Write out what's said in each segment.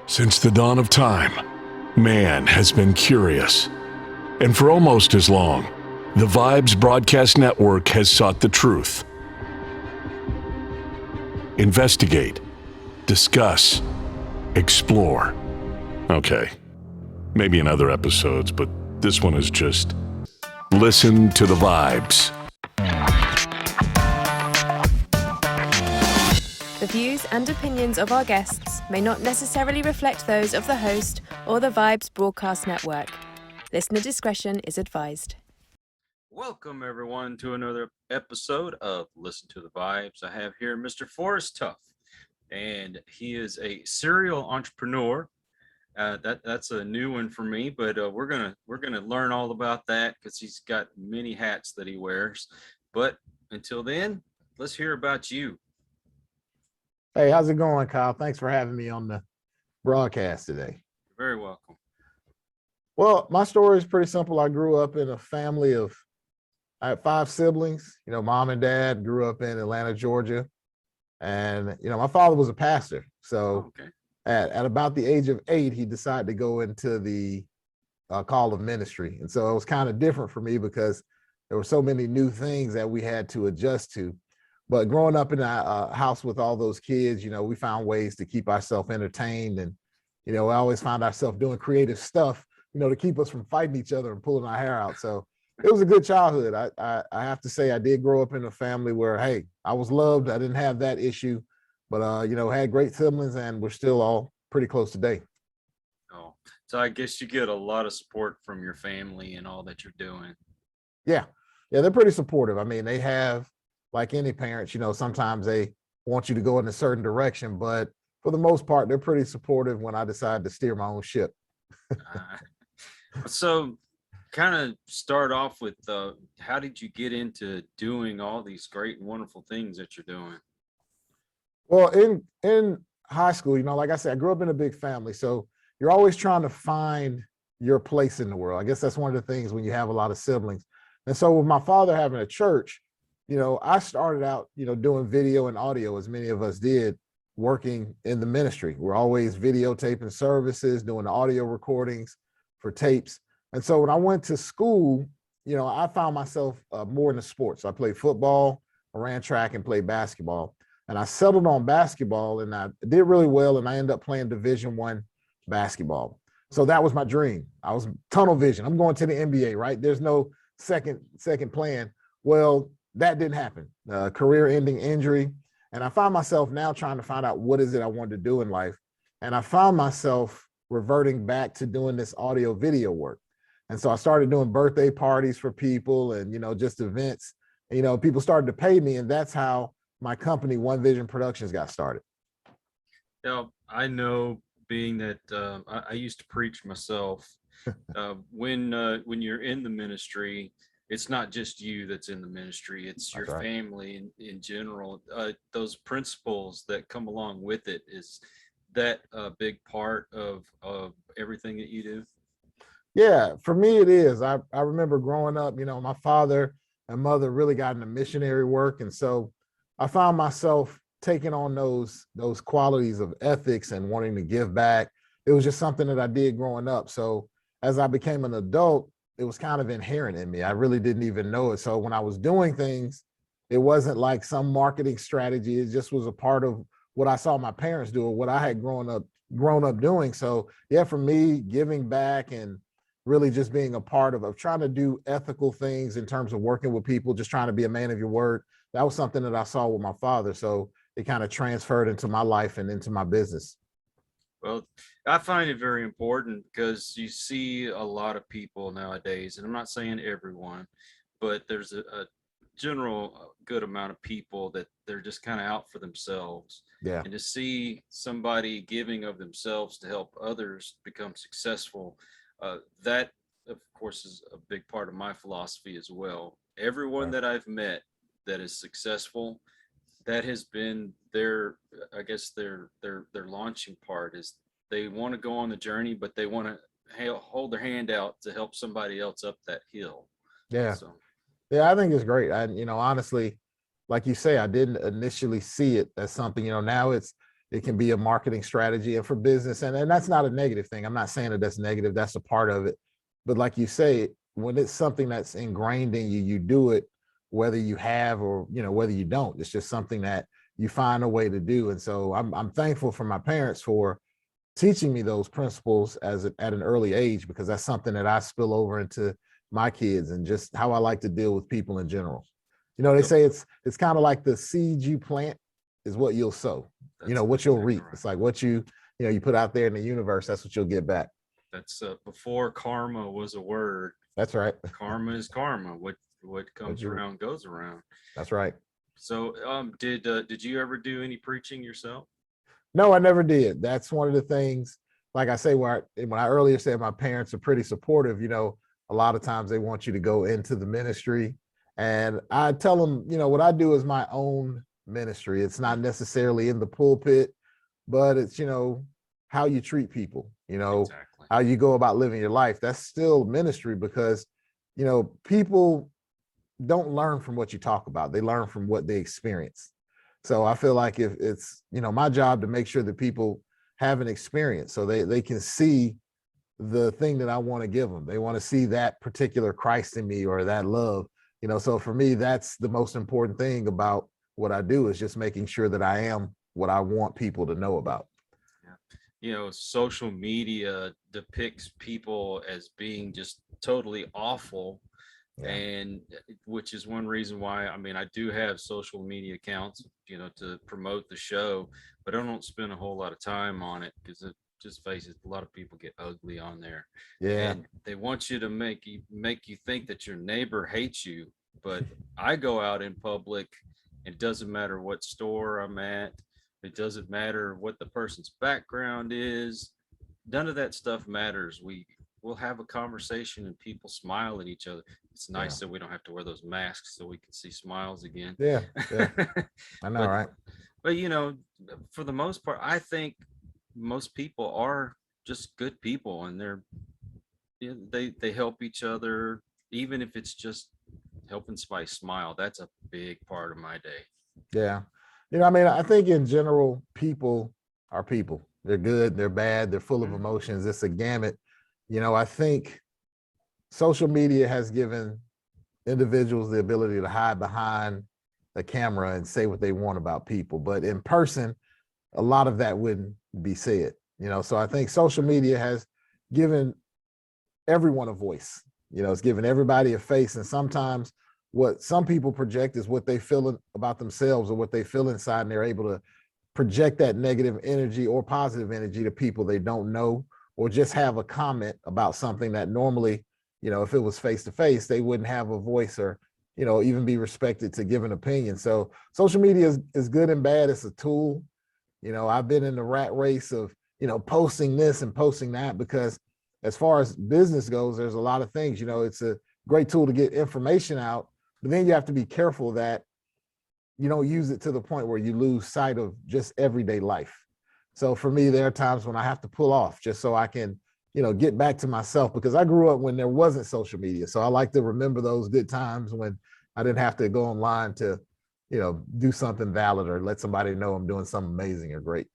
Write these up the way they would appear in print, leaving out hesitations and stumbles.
Since the dawn of time, man has been curious. And for almost as long, the Vibes Broadcast Network has sought the truth. Investigate, discuss, explore. Okay, maybe in other episodes, but this one is just listen to the vibes. The views and opinions of our guests may not necessarily reflect those of the host or the Vibes Broadcast Network. Listener discretion is advised. Welcome, everyone, to another episode of Listen to the Vibes. I have here Mr. Forrest Tuff, and he is a serial entrepreneur. That's a new one for me, but we're gonna learn all about that because he's got many hats that he wears. But until then, let's hear about you. Hey, how's it going, Kyle? Thanks for having me on the broadcast today. You're very welcome. Well, my story is pretty simple. I grew up in a family of, I had 5 siblings. You know, mom and dad grew up in Atlanta, Georgia. And, you know, my father was a pastor. So at about the age of 8, he decided to go into the call of ministry. And so it was kind of different for me because there were so many new things that we had to adjust to. But growing up in a house with all those kids, you know, we found ways to keep ourselves entertained. And, you know, we always found ourselves doing creative stuff, you know, to keep us from fighting each other and pulling our hair out. So it was a good childhood. I have to say I did grow up in a family where, hey, I was loved. I didn't have that issue, but, you know, had great siblings and we're still all pretty close today. Oh, so I guess you get a lot of support from your family and all that you're doing. Yeah, they're pretty supportive. I mean, they have, like any parents, you know, sometimes they want you to go in a certain direction, but for the most part, they're pretty supportive when I decide to steer my own ship. So kind of start off with how did you get into doing all these great and wonderful things that you're doing? Well, in high school, you know, like I said, I grew up in a big family. So you're always trying to find your place in the world. I guess that's one of the things when you have a lot of siblings. And so with my father having a church, you know, I started out, you know, doing video and audio, as many of us did, working in the ministry. We're always videotaping services, doing the audio recordings for tapes. And so when I went to school, you know, I found myself more into sports. I played football, I ran track and played basketball. And I settled on basketball and I did really well. And I ended up playing Division I basketball. So that was my dream. I was tunnel vision. I'm going to the NBA, right? There's no second plan. Well, that didn't happen. Career-ending injury. And I found myself now trying to find out what is it I wanted to do in life. And I found myself reverting back to doing this audio video work. And so I started doing birthday parties for people and, you know, just events. And, you know, people started to pay me. And that's how my company, One Vision Productions, got started. Now, I know being that I used to preach myself, when you're in the ministry, it's not just you that's in the ministry, it's your family in general. Those principles that come along with it, is that a big part of everything that you do? Yeah, for me it is. I remember growing up, you know, my father and mother really got into missionary work. And so I found myself taking on those qualities of ethics and wanting to give back. It was just something that I did growing up. So as I became an adult, it was kind of inherent in me. I really didn't even know it. So when I was doing things, it wasn't like some marketing strategy. It just was a part of what I saw my parents do or what I had grown up doing. So yeah, for me, giving back and really just being a part of trying to do ethical things in terms of working with people, just trying to be a man of your word. That was something that I saw with my father. So it kind of transferred into my life and into my business. Well, I find it very important because you see a lot of people nowadays, and I'm not saying everyone, but there's a general good amount of people that they're just kind of out for themselves. Yeah. And to see somebody giving of themselves to help others become successful, that, of course, is a big part of my philosophy as well. Everyone that I've met that is successful, that has been their, I guess their launching part, is they want to go on the journey, but they want to hold their hand out to help somebody else up that hill. Yeah. So, yeah, I think it's great. You know, honestly, like you say, I didn't initially see it as something, you know, now it's It can be a marketing strategy and for business. And that's not a negative thing. I'm not saying that that's negative. That's a part of it. But like you say, when it's something that's ingrained in you, you do it, whether you have or, whether you don't. It's just something that you find a way to do. And so I'm thankful for my parents for teaching me those principles at an early age, because that's something that I spill over into my kids and just how I like to deal with people in general. They say it's kind of like the seed you plant is what you'll sow. What you'll reap. Right. It's like what you put out there in the universe, that's what you'll get back. That's before karma was a word. That's right. Karma is karma. What comes around goes around. That's right. So did you ever do any preaching yourself? No, I never did. That's one of the things, like I say, when I earlier said my parents are pretty supportive, a lot of times they want you to go into the ministry. And I tell them, what I do is my own ministry. It's not necessarily in the pulpit, but it's, how you treat people, exactly. How you go about living your life. That's still ministry, because, people don't learn from what you talk about. They learn from what they experience. So I feel like if it's, my job to make sure that people have an experience so they can see the thing that I want to give them. They want to see that particular Christ in me or that love, so for me, that's the most important thing about what I do, is just making sure that I am what I want people to know about. Yeah. Social media depicts people as being just totally awful. Yeah. And which is one reason why, I do have social media accounts, to promote the show, but I don't spend a whole lot of time on it, because just face it, a lot of people get ugly on there. Yeah. And they want you to make you think that your neighbor hates you. But I go out in public, and it doesn't matter what store I'm at. It doesn't matter what the person's background is. None of that stuff matters. We'll have a conversation and people smile at each other. It's nice that we don't have to wear those masks so we can see smiles again. Yeah. I know, right? But for the most part, I think most people are just good people, and they help each other, even if it's just helping somebody smile. That's a big part of my day. Yeah. I think in general, people are people. They're good, they're bad, they're full of emotions. It's a gamut. I think social media has given individuals the ability to hide behind a camera and say what they want about people. But in person, a lot of that wouldn't be said, so I think social media has given everyone a voice. It's given everybody a face. And sometimes what some people project is what they feel about themselves or what they feel inside, and they're able to project that negative energy or positive energy to people they don't know, or just have a comment about something that normally, if it was face to face, they wouldn't have a voice or, even be respected to give an opinion. So social media is good and bad. It's a tool. I've been in the rat race of, posting this and posting that, because as far as business goes, there's a lot of things, it's a great tool to get information out, but then you have to be careful that you don't use it to the point where you lose sight of just everyday life. So for me, there are times when I have to pull off just so I can, get back to myself, because I grew up when there wasn't social media. So I like to remember those good times when I didn't have to go online to, do something valid or let somebody know I'm doing something amazing or great.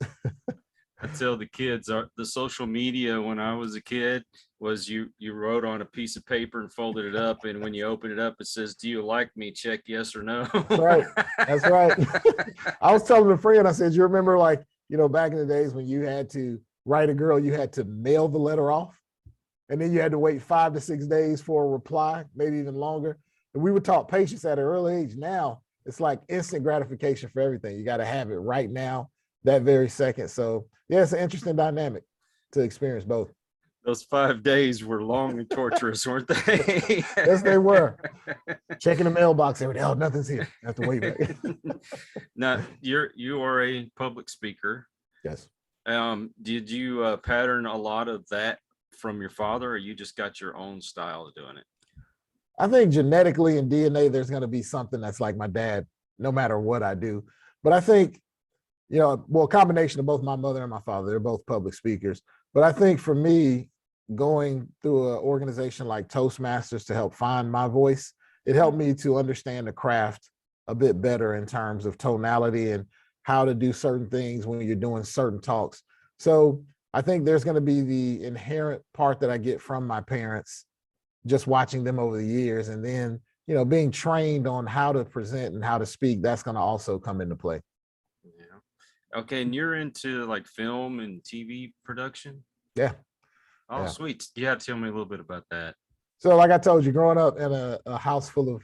I tell the kids, the social media when I was a kid was you wrote on a piece of paper and folded it up, and when you open it up, it says, "Do you like me? Check yes or no." That's right. That's right. I was telling a friend, I said, you remember back in the days when you had to write a girl, you had to mail the letter off, and then you had to wait 5 to 6 days for a reply, maybe even longer. And we were taught patience at an early age. Now it's like instant gratification for everything. You got to have it right now, that very second. So yeah, it's an interesting dynamic to experience both. Those 5 days were long and torturous, weren't they? Yes, they were. Checking the mailbox every day. Oh, nothing's here. I have to wait back. Now, you are a public speaker. Yes. Did you pattern a lot of that from your father, or you just got your own style of doing it? I think genetically in DNA, there's going to be something that's like my dad, no matter what I do. But I think, a combination of both my mother and my father, they're both public speakers. But I think for me, going through an organization like Toastmasters to help find my voice, it helped me to understand the craft a bit better in terms of tonality and how to do certain things when you're doing certain talks. So I think there's going to be the inherent part that I get from my parents, just watching them over the years. And then, being trained on how to present and how to speak, that's going to also come into play. Yeah. Okay. And you're into like film and TV production? Yeah. Oh, Yeah. sweet. Yeah. Tell me a little bit about that. So like I told you, growing up in a house full of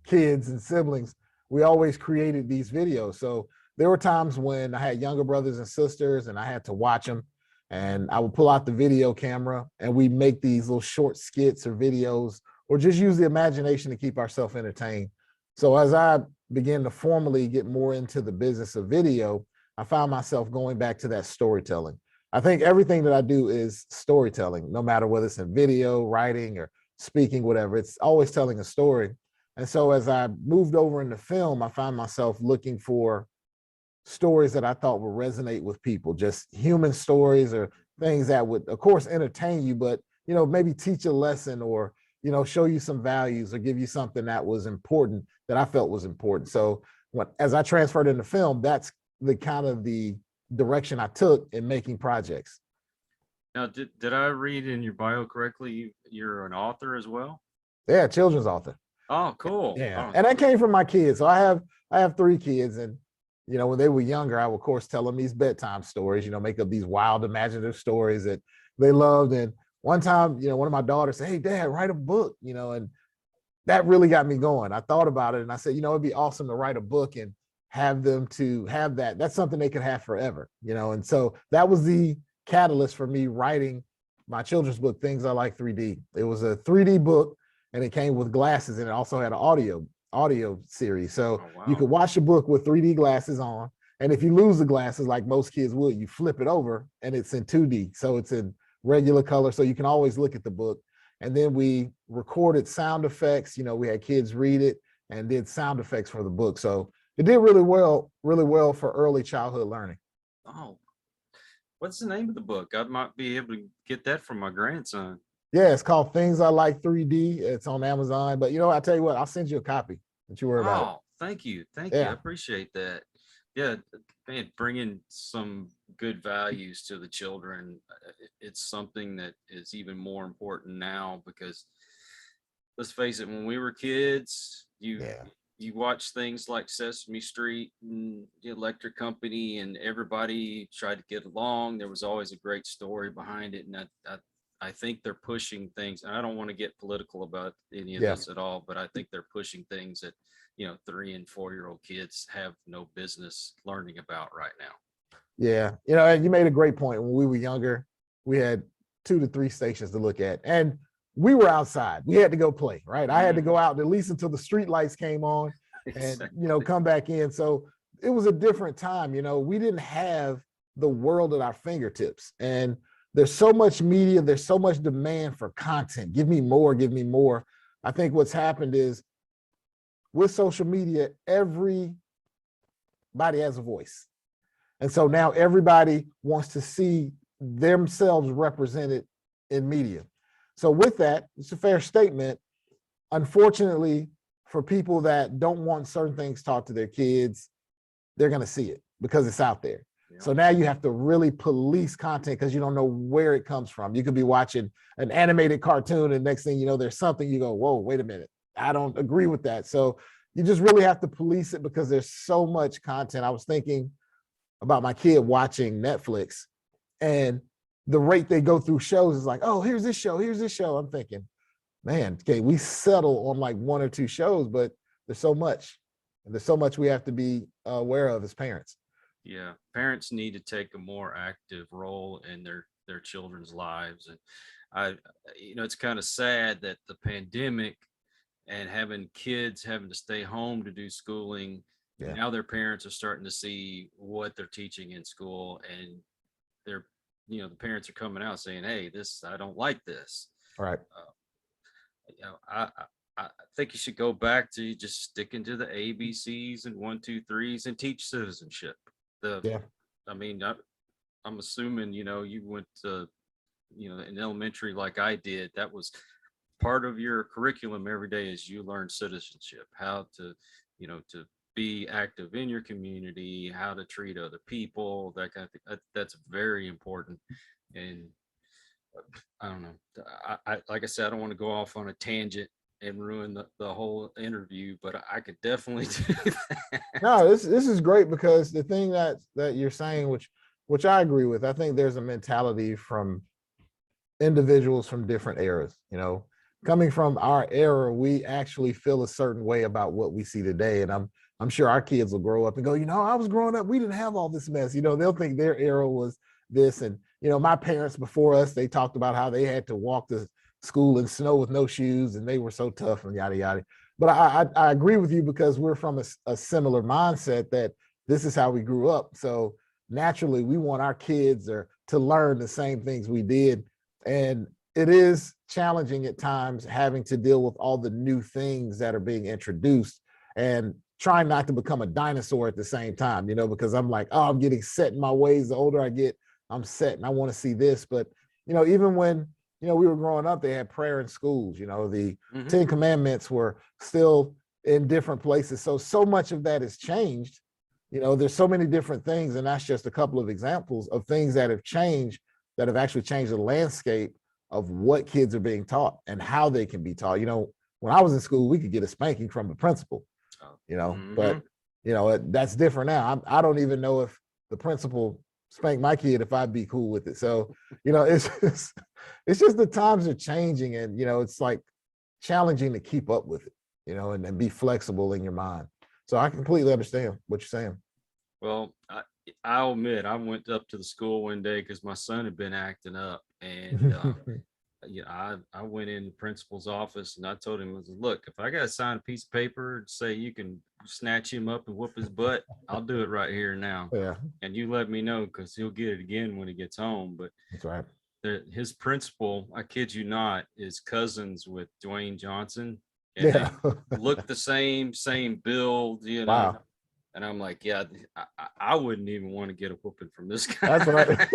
kids and siblings, we always created these videos. So there were times when I had younger brothers and sisters and I had to watch them, and I would pull out the video camera and we make these little short skits or videos, or just use the imagination to keep ourselves entertained. So as I began to formally get more into the business of video, I found myself going back to that storytelling. I think everything that I do is storytelling, no matter whether it's in video, writing, or speaking, whatever. It's always telling a story. And so as I moved over into film, I found myself looking for stories that I thought would resonate with people, just human stories or things that would, of course, entertain you, but, maybe teach a lesson or, show you some values or give you something that was important, that I felt was important. So as I transferred into film, that's the kind of the direction I took in making projects. Now, did I read in your bio correctly? You're an author as well? Yeah, children's author. Oh, cool. Yeah. Oh, And that came from my kids. So I have 3 kids, and when they were younger, I would of course tell them these bedtime stories, make up these wild imaginative stories that they loved. And one time, one of my daughters said, "Hey Dad, write a book," and that really got me going. I thought about it and I said, it'd be awesome to write a book and have them to have that. That's something they could have forever, and so that was the catalyst for me writing my children's book, Things I Like 3D. It was a 3D book and it came with glasses, and it also had an audio series. So you could watch the book with 3D glasses on. And if you lose the glasses, like most kids would, you flip it over and it's in 2D. So it's in regular color. So you can always look at the book. And then we recorded sound effects. We had kids read it and did sound effects for the book. So it did really well for early childhood learning. Oh, what's the name of the book? I might be able to get that from my grandson. Yeah, it's called Things I Like 3D. It's on Amazon. But I tell you what, I'll send you a copy. Don't you worry about it. Oh, thank you. Thank you. I appreciate that. Yeah, man, bringing some good values to the children. It's something that is even more important now because let's face it, when we were kids, you watch things like Sesame Street and the Electric Company, and everybody tried to get along. There was always a great story behind it. And I think they're pushing things, and I don't want to get political about any of this at all, but I think they're pushing things that 3 and 4-year-old kids have no business learning about right now. Yeah. And you made a great point. When we were younger, we had 2 to 3 stations to look at, and we were outside. We had to go play, right? I had to go out at least until the street lights came on and, come back in. So it was a different time. We didn't have the world at our fingertips, and there's so much media. There's so much demand for content. Give me more, give me more. I think what's happened is with social media, everybody has a voice. And so now everybody wants to see themselves represented in media. So with that, it's a fair statement. Unfortunately, for people that don't want certain things taught to their kids, they're going to see it because it's out there. Yeah. So now you have to really police content because you don't know where it comes from. You could be watching an animated cartoon and next thing you know, there's something you go, whoa, wait a minute. I don't agree with that. So you just really have to police it because there's so much content. I was thinking about my kid watching Netflix, and the rate they go through shows is like, oh, here's this show, here's this show. I'm thinking, man, okay, we settle on like 1 or 2 shows, but there's so much. And there's so much we have to be aware of as parents. Yeah, parents need to take a more active role in their children's lives. And it's kind of sad that the pandemic and having kids having to stay home to do schooling, now their parents are starting to see what they're teaching in school, and they're, the parents are coming out saying, hey, I don't like this. Right. I think you should go back to just sticking to the ABCs and 1, 2, 3s and teach citizenship. I mean, I'm assuming, you went to, in elementary like I did. That was part of your curriculum every day is you learn citizenship, how to, to be active in your community, how to treat other people, that kind of thing. That's very important. And I don't know. I like I said, I don't want to go off on a tangent and ruin the whole interview, but I could definitely do that. No, this is great, because the thing that you're saying, which I agree with, I think there's a mentality from individuals from different eras. Coming from our era, we actually feel a certain way about what we see today, and I'm sure our kids will grow up and go, I was growing up, we didn't have all this mess. They'll think their era was this, and my parents before us, they talked about how they had to walk to school in snow with no shoes, and they were so tough and yada yada. But I agree with you, because we're from a similar mindset that this is how we grew up. So naturally, we want our kids to learn the same things we did. And it is challenging at times having to deal with all the new things that are being introduced, and trying not to become a dinosaur at the same time, because I'm like, oh, I'm getting set in my ways. The older I get, I'm set and I want to see this. But, even when, we were growing up, they had prayer in schools, the 10 Commandments were still in different places. So much of that has changed. There's so many different things, and that's just a couple of examples of things that have changed, that have actually changed the landscape of what kids are being taught and how they can be taught. When I was in school, we could get a spanking from the principal, but that's different now. I don't even know if the principal spanked my kid, if I'd be cool with it. So, it's just the times are changing, and, it's like challenging to keep up with it, and be flexible in your mind. So I completely understand what you're saying. Well, I'll admit, I went up to the school one day because my son had been acting up, and I went in the principal's office and I told him, look, if I got to sign a piece of paper to say you can snatch him up and whoop his butt, I'll do it right here now. Yeah, And you let me know, because he'll get it again when he gets home. But that's right. His principal, I kid you not, is cousins with Dwayne Johnson, and Yeah. they look the same build, Wow. And I'm like, yeah, I wouldn't even want to get a whooping from this guy. That's right.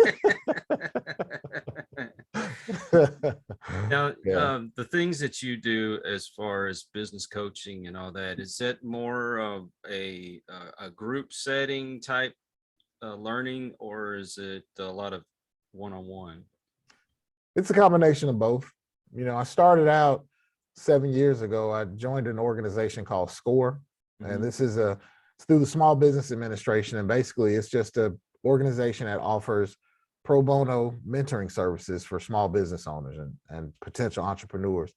Now, Yeah. the things that you do as far as business coaching and all that, is that more of a group setting type learning, or is it a lot of one-on-one? It's a combination of both. I started out 7 years ago. I joined an organization called SCORE, and this is it's through the Small Business Administration, and basically it's just a organization that offers pro bono mentoring services for small business owners and potential entrepreneurs.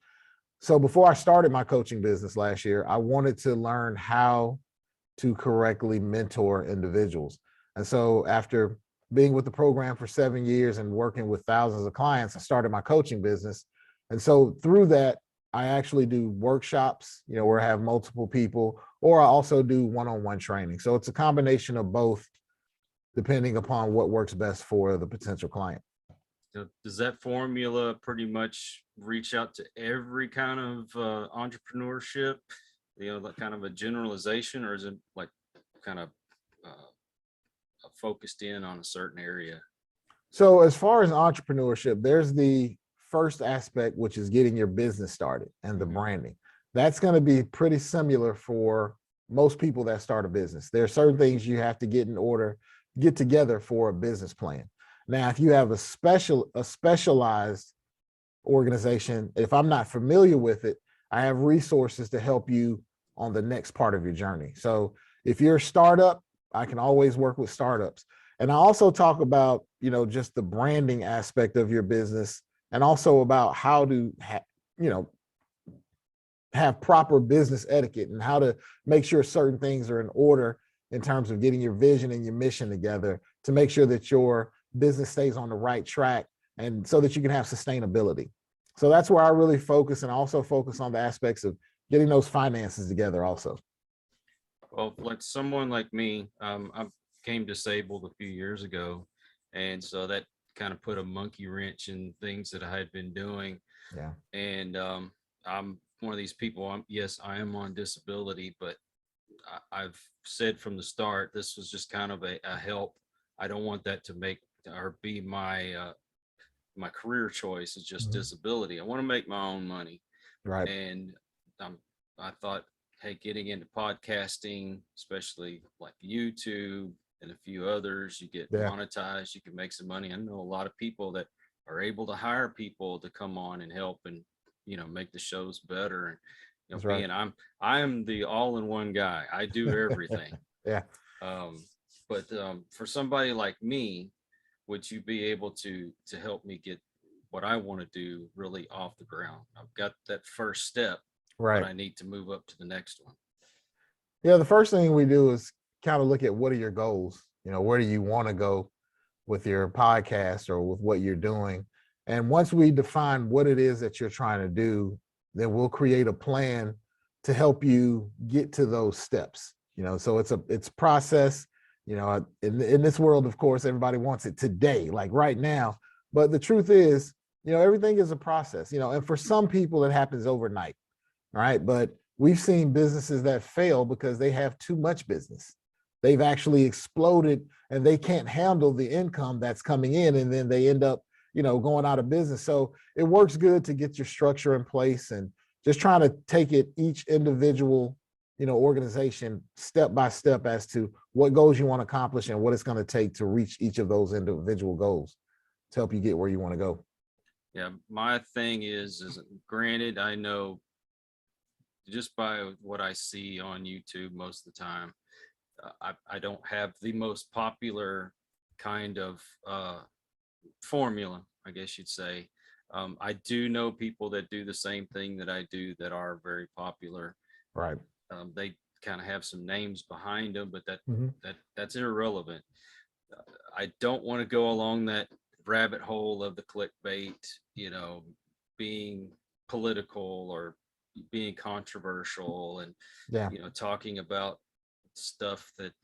So before I started my coaching business last year, I wanted to learn how to correctly mentor individuals. And so after being with the program for 7 years and working with thousands of clients, I started my coaching business. And so through that, I actually do workshops, where I have multiple people, or I also do one-on-one training. So it's a combination of both, depending upon what works best for the potential client. So does that formula pretty much reach out to every kind of entrepreneurship, like kind of a generalization, or is it like kind of focused in on a certain area? So as far as entrepreneurship, there's the first aspect, which is getting your business started and the branding. That's going to be pretty similar for most people that start a business. There are certain things you have to get in order, get together for a business plan. Now, if you have a specialized organization, if I'm not familiar with it, I have resources to help you on the next part of your journey. So if you're a startup, I can always work with startups. And I also talk about, just the branding aspect of your business, and also about how to, have proper business etiquette and how to make sure certain things are in order in terms of getting your vision and your mission together to make sure that your business stays on the right track, and so that you can have sustainability. So that's where I really focus, and also focus on the aspects of getting those finances together also. Well, like someone like me, I became disabled a few years ago, and so that kind of put a monkey wrench in things that I had been doing. Yeah. And I'm one of these people. Yes, I am on disability, but I've said from the start, this was just kind of a help. I don't want that to make or be my my career choice is just disability. I want to make my own money. Right. And I thought, hey, getting into podcasting, especially like YouTube and a few others, you get Yeah, monetized, you can make some money. I know a lot of people that are able to hire people to come on and help and, make the shows better. And, that's right. being I'm the all-in-one guy. I do everything. Yeah. Um, but for somebody like me, would you be able to help me get what I want to do really off the ground? I've got that first step, but Right. I need to move up to the next one. Yeah, the first thing we do is kind of look at what are your goals? Where do you want to go with your podcast or with what you're doing? And once we define what it is that you're trying to do, then we'll create a plan to help you get to those steps. So it's process. In this world, of course, everybody wants it today, like right now. But the truth is, everything is a process, and for some people it happens overnight, right? But we've seen businesses that fail because they have too much business. They've actually exploded and they can't handle the income that's coming in, and then they end up, going out of business. So it works good to get your structure in place and just trying to take it each individual, organization step by step as to what goals you want to accomplish and what it's going to take to reach each of those individual goals to help you get where you want to go. Yeah, my thing is granted, I know just by what I see on YouTube most of the time, I don't have the most popular kind of formula, I guess you'd say. I do know people that do the same thing that I do that are very popular. Right. They kind of have some names behind them, but Mhm. that's irrelevant. I don't want to go along that rabbit hole of the clickbait, being political or being controversial and, Yeah. talking about stuff that,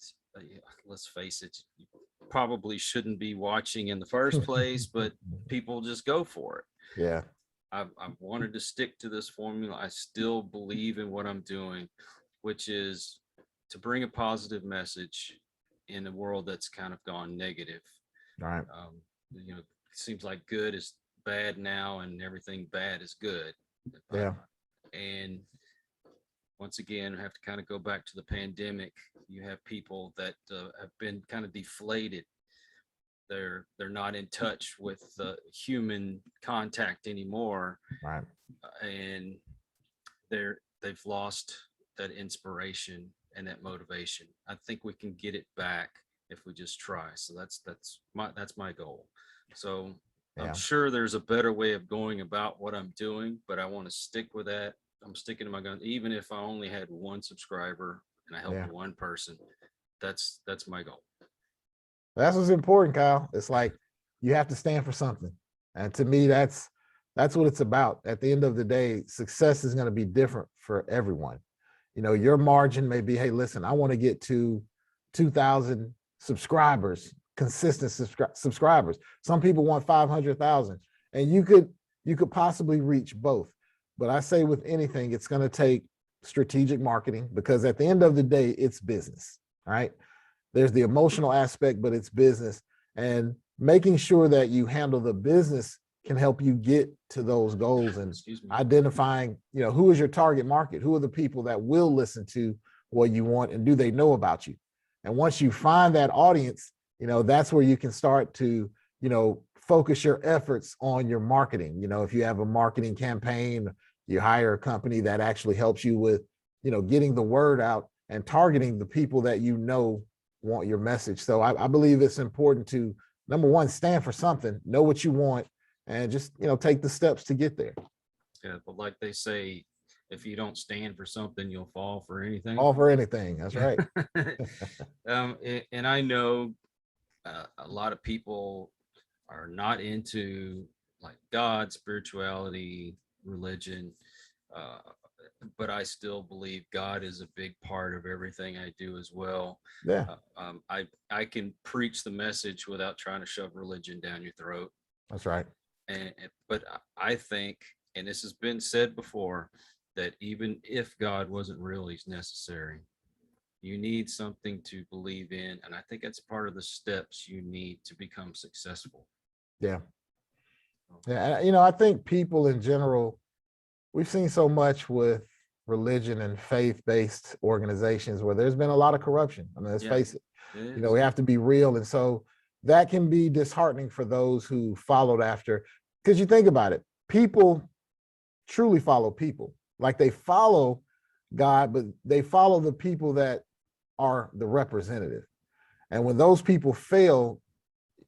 let's face it, you probably shouldn't be watching in the first place, but people just go for it. Yeah. I've wanted to stick to this formula. I still believe in what I'm doing, which is to bring a positive message in a world that's kind of gone negative. All right. It seems like good is bad now and everything bad is good. Yeah. And once again, I have to kind of go back to the pandemic. You have people that have been kind of deflated. They're not in touch with human contact anymore, Right. and they've lost that inspiration and that motivation. I think we can get it back if we just try. So that's my goal. So I'm Yeah. sure there's a better way of going about what I'm doing, but I want to stick with that. I'm sticking to my gun, even if I only had one subscriber and I helped Yeah. one person. That's my goal. That's what's important, Kyle. It's like you have to stand for something. And to me, that's what it's about. At the end of the day, success is going to be different for everyone. Your margin may be, hey, listen, I want to get to 2,000 subscribers, consistent subscribers. Some people want 500,000, and you could possibly reach both. But I say with anything, it's going to take strategic marketing, because at the end of the day, it's business, right? There's the emotional aspect, but it's business, and making sure that you handle the business can help you get to those goals, and identifying, who is your target market? Who are the people that will listen to what you want, and do they know about you? And once you find that audience, that's where you can start to, focus your efforts on your marketing. If you have a marketing campaign, you hire a company that actually helps you with, getting the word out and targeting the people that want your message. So I believe it's important to, number one, stand for something, know what you want, and just, take the steps to get there. Yeah, but like they say, if you don't stand for something, you'll fall for anything. All for anything. That's right. And I know a lot of people are not into like God, spirituality, religion, but I still believe God is a big part of everything I do as well. Yeah. I can preach the message without trying to shove religion down your throat. That's right. But I think, and this has been said before, that even if God wasn't real, he's necessary. You need something to believe in, and I think that's part of the steps you need to become successful. Yeah. Yeah. I think people in general, we've seen so much with religion and faith-based organizations where there's been a lot of corruption. I mean, let's face it. It You know, is. we have to be real. And so that can be disheartening for those who followed after, because you think about it, people truly follow people. Like they follow God, but they follow the people that are the representative. And when those people fail,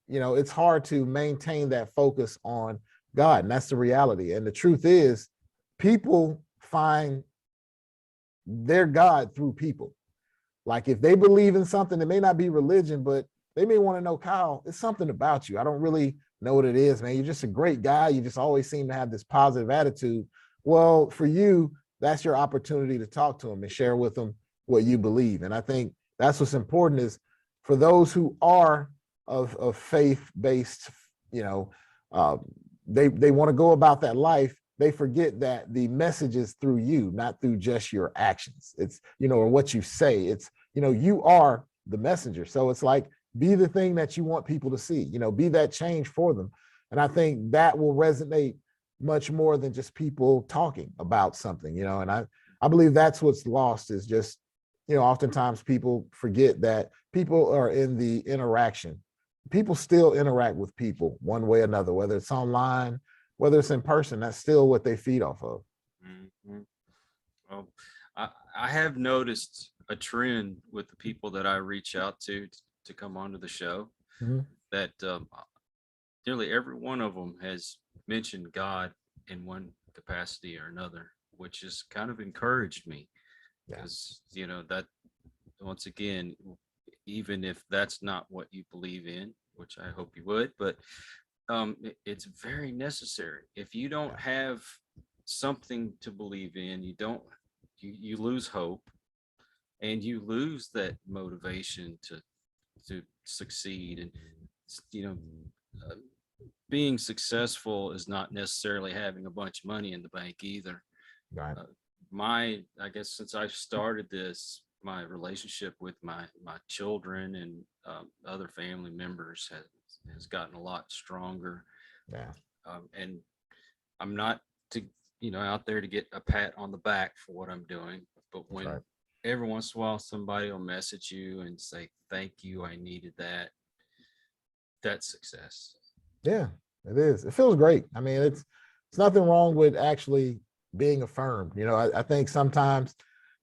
you know, it's hard to maintain that focus on God. And that's the reality. And the truth is, people find their God through people. Like if they believe in something, it may not be religion, but they may want to know, Kyle, it's something about you. I don't really know what it is, man. You're just a great guy. You just always seem to have this positive attitude. Well, for you, that's your opportunity to talk to them and share with them what you believe. And I think that's what's important is for those who are of faith-based, you know, they want to go about that life. They forget that the message is through you, not through just your actions. It's, you know, or what you say. It's, you know, you are the messenger. So it's like, be the thing that you want people to see, you know, be that change for them. And I think that will resonate much more than just people talking about something, you know, and I believe that's what's lost is just, you know, oftentimes people forget that people are in the interaction. People still interact with people one way or another, whether it's online, whether it's in person, that's still what they feed off of. Mm-hmm. Well, I have noticed a trend with the people that I reach out to come onto the show Mhm. that nearly every one of them has mentioned God in one capacity or another, which has kind of encouraged me Yeah. because, you know, that once again, even if that's not what you believe in, which I hope you would, but it's very necessary. If you don't have something to believe in, you lose hope and you lose that motivation to succeed. And you know, uh, being successful is not necessarily having a bunch of money in the bank either. Right. I guess since I started this, my relationship with my children and other family members has gotten a lot stronger. Yeah. And I'm not out there to get a pat on the back for what I'm doing, but when right. every once in a while somebody will message you and say, thank you, I needed that. That's success. Yeah, it is. It feels great. I mean, it's nothing wrong with actually being affirmed. You know, I think sometimes,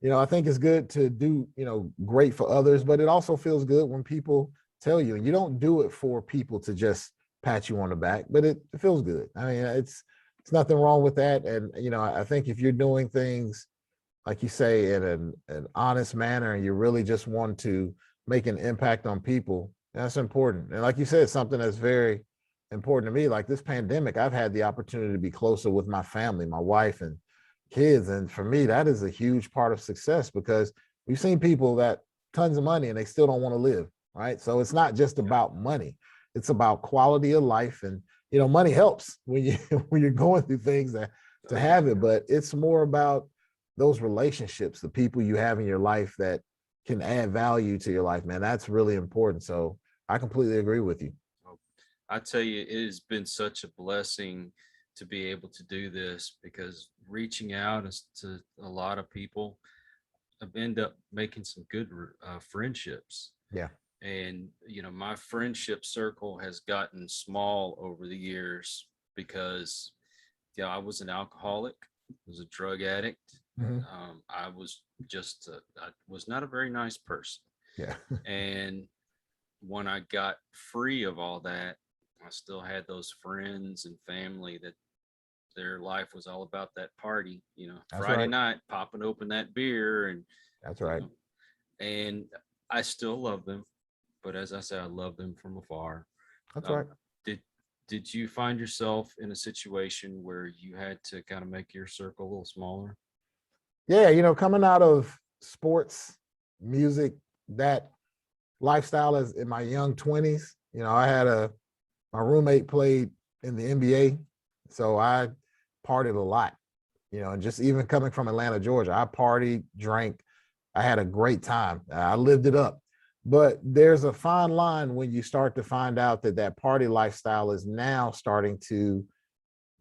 you know, I think it's good to do, you know, great for others, but it also feels good when people tell you, and you don't do it for people to just pat you on the back, but it feels good. I mean, it's nothing wrong with that. And, you know, I think if you're doing things, like you say, in an honest manner, and you really just want to make an impact on people, that's important. And like you said, something that's very important to me, like this pandemic, I've had the opportunity to be closer with my family, my wife and kids. And for me, that is a huge part of success because we've seen people that tons of money and they still don't want to live, right? So it's not just about money. It's about quality of life. And, you know, money helps when you when you're going through things to have it, but it's more about those relationships, the people you have in your life that can add value to your life, man. That's really important. So I completely agree with you. I tell you, it has been such a blessing to be able to do this because reaching out to a lot of people, I've ended up making some good friendships. Yeah. And, you know, my friendship circle has gotten small over the years because, you know, I was an alcoholic, was a drug addict. Mhm. I was I was not a very nice person. Yeah. And when I got free of all that, I still had those friends and family that their life was all about that party, you know, That's Friday right. night, popping open that beer and, That's you right. know, and I still love them. But as I said, I love them from afar. That's Um, right. did you find yourself in a situation where you had to kind of make your circle a little smaller? Yeah. You know, coming out of sports, music, that lifestyle is in my young 20s. You know, my roommate played in the NBA. So I partied a lot, you know, and just even coming from Atlanta, Georgia, I partied, drank. I had a great time. I lived it up. But there's a fine line when you start to find out that party lifestyle is now starting to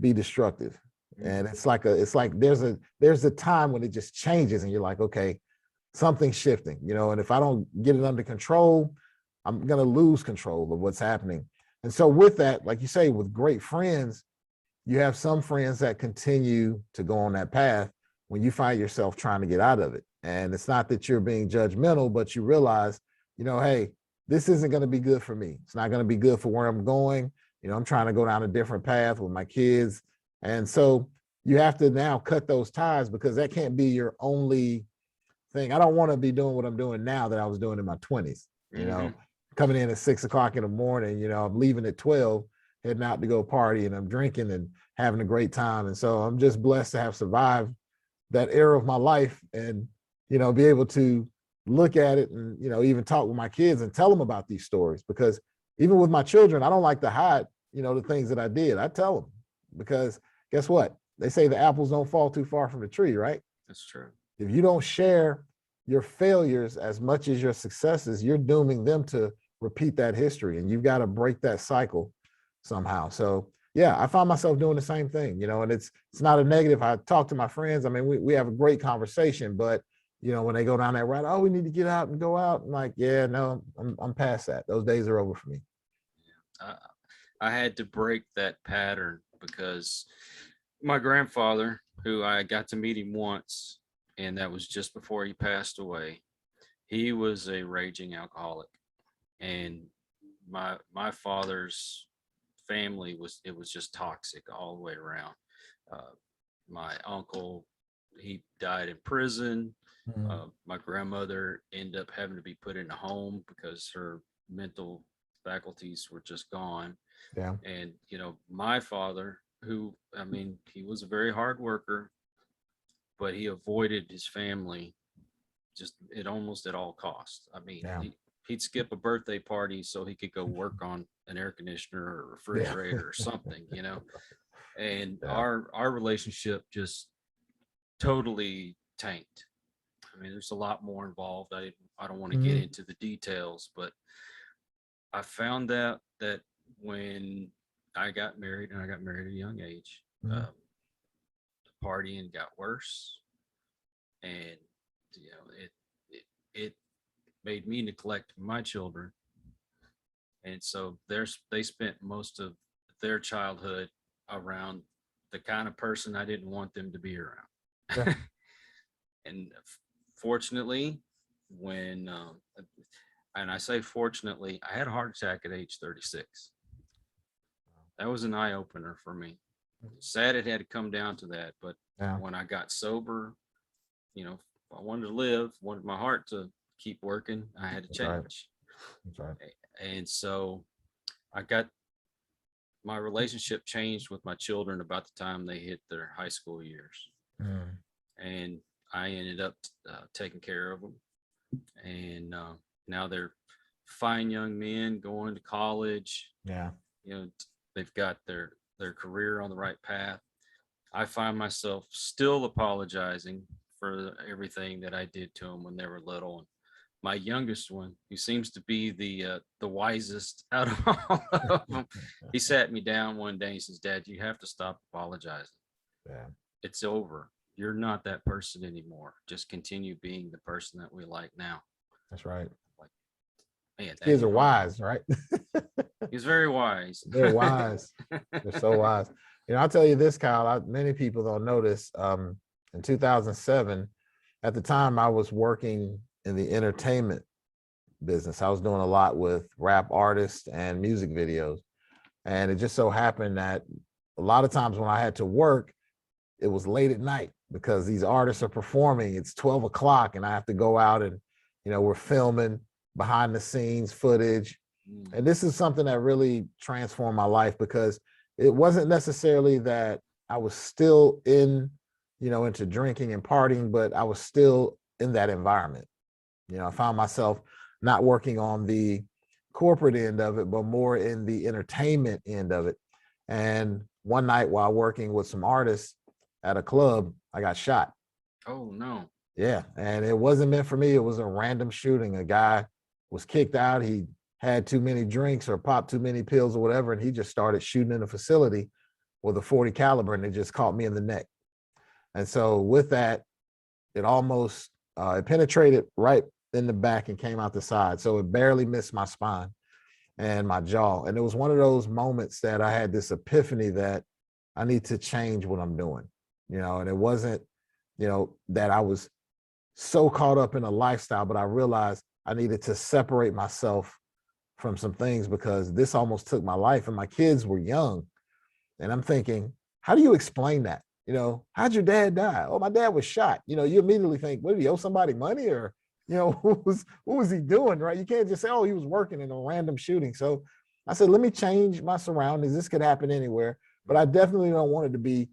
be destructive. And it's like there's a time when it just changes and you're like, okay, something's shifting, and if I don't get it under control, I'm going to lose control of what's happening. And so with that, like you say, with great friends, you have some friends that continue to go on that path when you find yourself trying to get out of it. And it's not that you're being judgmental, but you realize, hey, this isn't going to be good for me. It's not going to be good for where I'm going. I'm trying to go down a different path with my kids. And so you have to now cut those ties, because that can't be your only thing. I don't want to be doing what I'm doing now that I was doing in my 20s, coming in at 6 o'clock in the morning, I'm leaving at 12, heading out to go party, and I'm drinking and having a great time. And so I'm just blessed to have survived that era of my life and, be able to look at it and, even talk with my kids and tell them about these stories, because even with my children, I don't like to hide, the things that I did. I tell them, because guess what? They say the apples don't fall too far from the tree, right? That's true. If you don't share your failures as much as your successes, you're dooming them to repeat that history, and you've got to break that cycle somehow. So yeah, I find myself doing the same thing, and it's not a negative. I talk to my friends. I mean, we have a great conversation, but when they go down that route, oh, we need to get out and go out. I'm like, yeah, no, I'm past that. Those days are over for me. I had to break that pattern because my grandfather, who I got to meet him once, and that was just before he passed away, he was a raging alcoholic. And my father's family was just toxic all the way around. My uncle, he died in prison. My grandmother ended up having to be put in a home because her mental faculties were just gone. Yeah. And my father, who, I mean, he was a very hard worker, but he avoided his family just almost at all costs. I mean, Yeah. he'd skip a birthday party so he could go work on an air conditioner or refrigerator or something, and our relationship just totally tanked. I mean, there's a lot more involved. I don't want to get into the details, but I found out that when I got married, and I got married at a young age, the partying got worse, and it made me neglect my children, and so they spent most of their childhood around the kind of person I didn't want them to be around. Yeah. And fortunately, when and I say fortunately, I had a heart attack at age 36. That was an eye opener for me. Sad it had to come down to that, but when I got sober, I wanted to live, wanted my heart to keep working, I had to change. That's right. And so I got my relationship changed with my children about the time they hit their high school years. And I ended up taking care of them. And now they're fine young men going to college. Yeah. They've got their career on the right path. I find myself still apologizing for everything that I did to them when they were little. And my youngest one, who seems to be the wisest out of all of them, he sat me down one day and he says, "Dad, you have to stop apologizing. Yeah. It's over. You're not that person anymore. Just continue being the person that we like now." That's right. Like, man, kids are wise, right? He's very wise. They're wise. They're so wise. I'll tell you this, Kyle, many people don't know this. In 2007, at the time I was working in the entertainment business. I was doing a lot with rap artists and music videos. And it just so happened that a lot of times when I had to work, it was late at night because these artists are performing. It's 12 o'clock and I have to go out and, we're filming behind the scenes footage. And this is something that really transformed my life, because it wasn't necessarily that I was still into drinking and partying, but I was still in that environment. I found myself not working on the corporate end of it, but more in the entertainment end of it. And one night while working with some artists at a club, I got shot. Oh, no. Yeah. And it wasn't meant for me. It was a random shooting. A guy was kicked out. He had too many drinks or popped too many pills or whatever. And he just started shooting in the facility. with a 40 caliber, and it just caught me in the neck. And so with that, it almost it penetrated right in the back and came out the side. So it barely missed my spine and my jaw. And it was one of those moments that I had this epiphany that I need to change what I'm doing, and it wasn't, that I was so caught up in a lifestyle, but I realized I needed to separate myself from some things because this almost took my life, and my kids were young. And I'm thinking, how do you explain that? How'd your dad die? Oh, my dad was shot. You immediately think, what, did he owe somebody money, or, what was he doing, right? You can't just say, oh, he was working in a random shooting. So I said, let me change my surroundings. This could happen anywhere, but I definitely don't want it to be,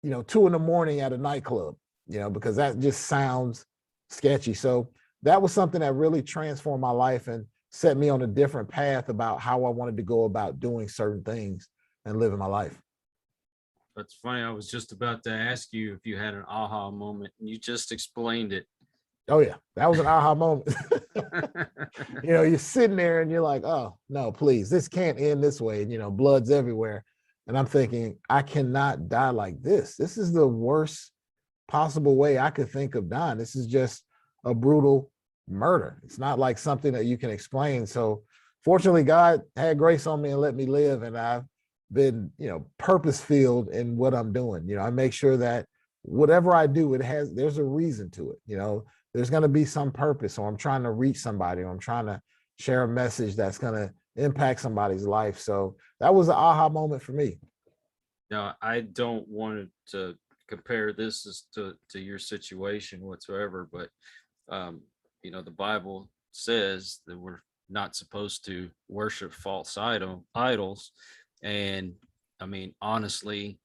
2 a.m. at a nightclub, because that just sounds sketchy. So that was something that really transformed my life and set me on a different path about how I wanted to go about doing certain things and living my life. That's funny. I was just about to ask you if you had an aha moment, and you just explained it. Oh yeah, that was an aha moment. You're sitting there and you're like, oh no, please, this can't end this way. And blood's everywhere. And I'm thinking, I cannot die like this. This is the worst possible way I could think of dying. This is just a brutal murder. It's not like something that you can explain. So fortunately, God had grace on me and let me live. And I've been, purpose-filled in what I'm doing. I make sure that whatever I do, there's a reason to it. There's going to be some purpose, or I'm trying to reach somebody, or I'm trying to share a message that's going to impact somebody's life. So that was an aha moment for me. Now, I don't want to compare this to your situation whatsoever, but the Bible says that we're not supposed to worship false idols. And I mean, honestly,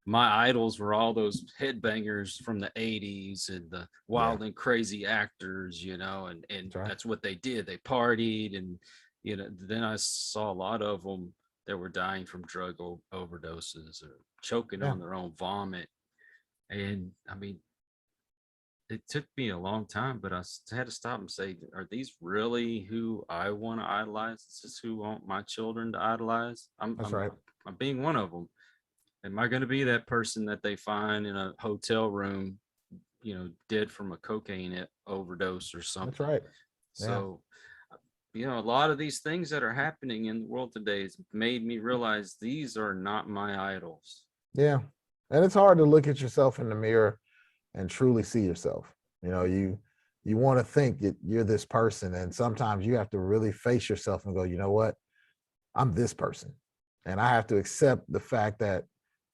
my idols were all those headbangers from the 80s and the wild and crazy actors, and that's, right. That's what they did. They partied, and then I saw a lot of them that were dying from drug overdoses or choking on their own vomit. And I mean, it took me a long time, but I had to stop and say, are these really who I want to idolize? Is this who I want my children to idolize? That's right. I'm being one of them. Am I going to be that person that they find in a hotel room, dead from a cocaine overdose or something? That's right. Yeah. So, a lot of these things that are happening in the world today has made me realize these are not my idols. Yeah. And it's hard to look at yourself in the mirror and truly see yourself. You want to think that you're this person, and sometimes you have to really face yourself and go, you know what? I'm this person. And I have to accept the fact that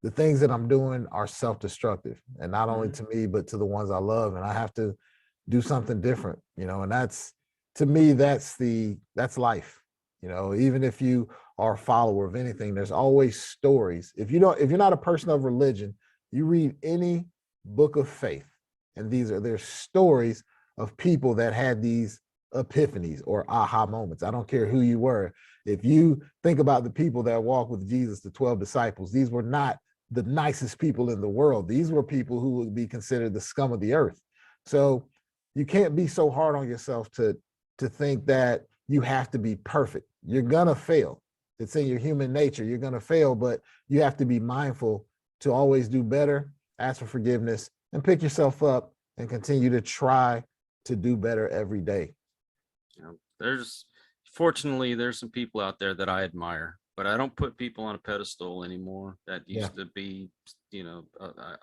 the things that I'm doing are self-destructive, and not only to me, but to the ones I love. And I have to do something different, and that's, to me, that's life. Even if you are a follower of anything, there's always stories. If you're not a person of religion, you read any book of faith, and there's stories of people that had these epiphanies or aha moments. I don't care who you were. If you think about the people that walked with Jesus, the 12 disciples, these were not the nicest people in the world. These were people who would be considered the scum of the earth. So you can't be so hard on yourself to think that you have to be perfect. You're gonna fail. It's in your human nature. You're gonna fail, but you have to be mindful to always do better, ask for forgiveness, and pick yourself up and continue to try to do better every day. Fortunately, there's some people out there that I admire, but I don't put people on a pedestal anymore. That used to be,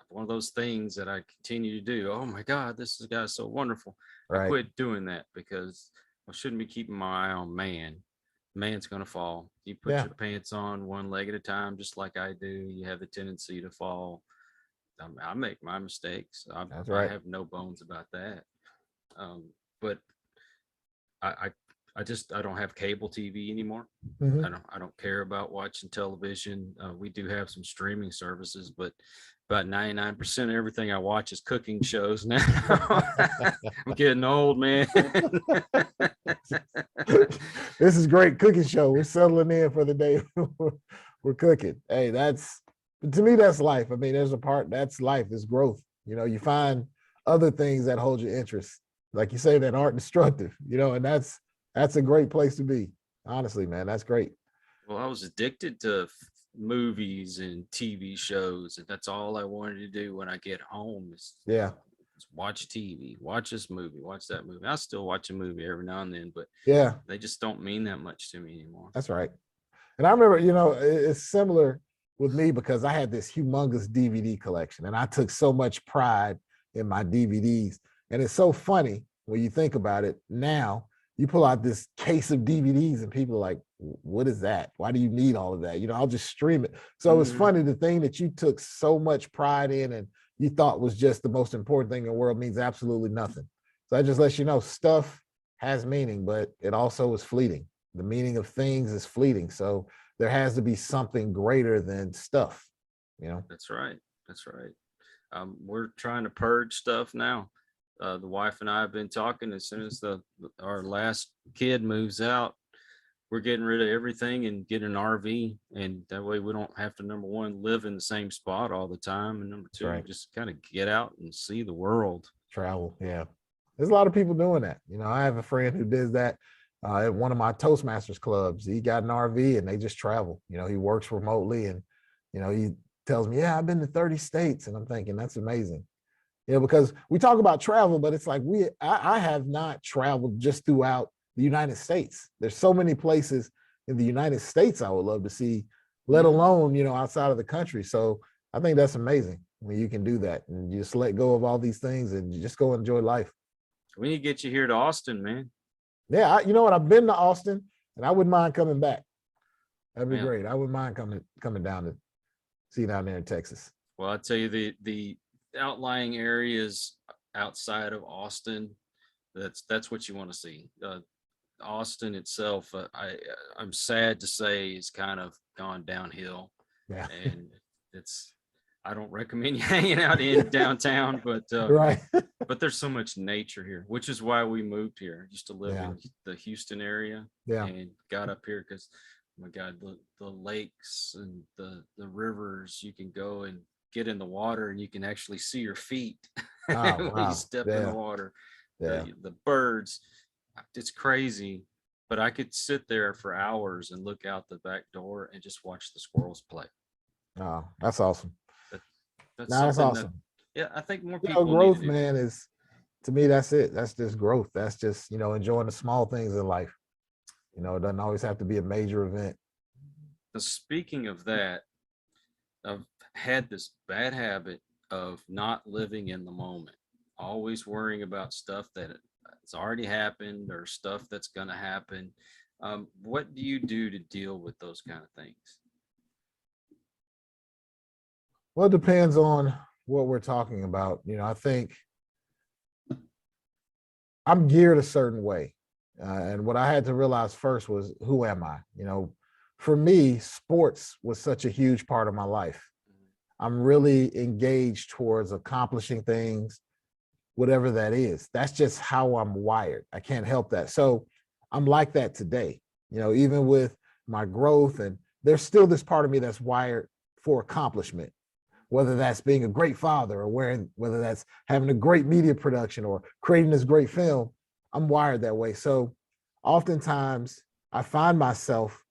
one of those things that I continue to do. Oh my God, this guy's so wonderful. Right. I quit doing that because I shouldn't be keeping my eye on man. Man's going to fall. You put your pants on one leg at a time, just like I do. You have the tendency to fall. I make my mistakes. That's right. I have no bones about that. But I don't have cable TV anymore. Mm-hmm. I don't care about watching television. We do have some streaming services, but about 99% of everything I watch is cooking shows now. I'm getting old, man. This is great cooking show. We're settling in for the day. We're cooking. Hey, to me, that's life. I mean, there's a part that's life, is growth. You find other things that hold your interest, like you say, that aren't destructive, and that's a great place to be. Honestly, man, that's great. Well, I was addicted to movies and TV shows, and that's all I wanted to do when I get home is Yeah. watch TV, watch this movie, watch that movie. I still watch a movie every now and then, but Yeah, they just don't mean that much to me anymore. that's right. And I remember, it's similar with me because I had this humongous DVD collection and I took so much pride in my DVDs. And it's so funny when you think about it now, you pull out this case of DVDs and people are like, what is that? Why do you need all of that? I'll just stream it. So it's funny, the thing that you took so much pride in and you thought was just the most important thing in the world means absolutely nothing. So that just lets you know stuff has meaning, but it also is fleeting. The meaning of things is fleeting. So there has to be something greater than stuff, That's right. That's right. We're trying to purge stuff now. The wife and I have been talking. As soon as our last kid moves out, we're getting rid of everything and get an RV, and that way we don't have to, number one, live in the same spot all the time, and number two, right. just kind of get out and see the world. Travel. Yeah. There's a lot of people doing that. I have a friend who does that at one of my Toastmasters clubs. He got an RV and they just travel. He works remotely and, he tells me, yeah, I've been to 30 states. And I'm thinking that's amazing. Because we talk about travel, but it's like I have not traveled just throughout the United States. There's so many places in the United States I would love to see, let alone, outside of the country. So I think that's amazing when you can do that and you just let go of all these things and you just go enjoy life. We need to get you here to Austin, man. Yeah, you know what? I've been to Austin and I wouldn't mind coming back. That'd be Yeah. great. I wouldn't mind coming down to see down there in Texas. Well, I'll tell you the outlying areas outside of Austin, that's what you want to see. Austin itself, I'm sad to say, is kind of gone downhill. Yeah. And I don't recommend you hanging out in downtown, but Right. but there's so much nature here, which is why we moved here, just to live Yeah. in the Houston area. Yeah. And got up here because, oh my God, the lakes and the rivers, you can go and get in the water and you can actually see your feet Oh, when wow. you step in Yeah. the water. Yeah. The birds, it's crazy, but I could sit there for hours and look out the back door and just watch the squirrels play. Oh, that's awesome. That's That's something awesome. yeah, I think more people Growth, need to do. man, is, to me, that's it. That's just growth. That's just, enjoying the small things in life. It doesn't always have to be a major event. Now, speaking of that, I've had this bad habit of not living in the moment, always worrying about stuff that it's already happened or stuff that's going to happen. What do you do to deal with those kind of things? Well, it depends on what we're talking about. I think I'm geared a certain way. And what I had to realize first was, who am I? For me, sports was such a huge part of my life. I'm really engaged towards accomplishing things, whatever that is. That's just how I'm wired. I can't help that. So I'm like that today, even with my growth, and there's still this part of me that's wired for accomplishment, whether that's being a great father or whether that's having a great media production or creating this great film. I'm wired that way. So oftentimes I find myself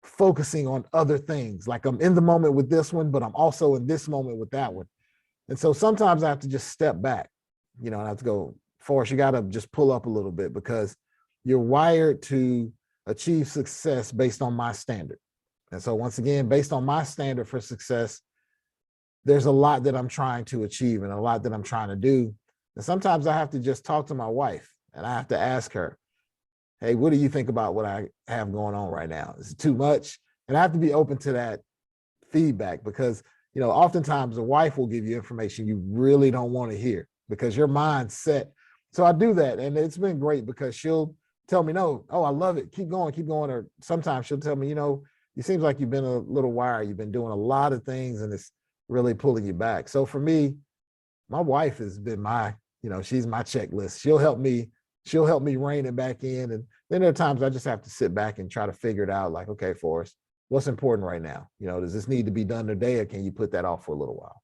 focusing on other things. Like I'm in the moment with this one, but I'm also in this moment with that one. And so sometimes I have to just step back, and I have to go, Forrest, you got to just pull up a little bit because you're wired to achieve success based on my standard. And so once again, based on my standard for success, there's a lot that I'm trying to achieve and a lot that I'm trying to do. And sometimes I have to just talk to my wife and I have to ask her, hey, what do you think about what I have going on right now? Is it too much? And I have to be open to that feedback because, oftentimes a wife will give you information you really don't want to hear because your mind's set. So I do that. And it's been great because she'll tell me, no, oh, I love it. Keep going, keep going. Or sometimes she'll tell me, it seems like you've been a little wired. You've been doing a lot of things and it's really pulling you back. So for me, my wife has been my, she's my checklist. She'll help me rein it back in. And then there are times I just have to sit back and try to figure it out. Like, okay, Forrest, what's important right now? Does this need to be done today or can you put that off for a little while?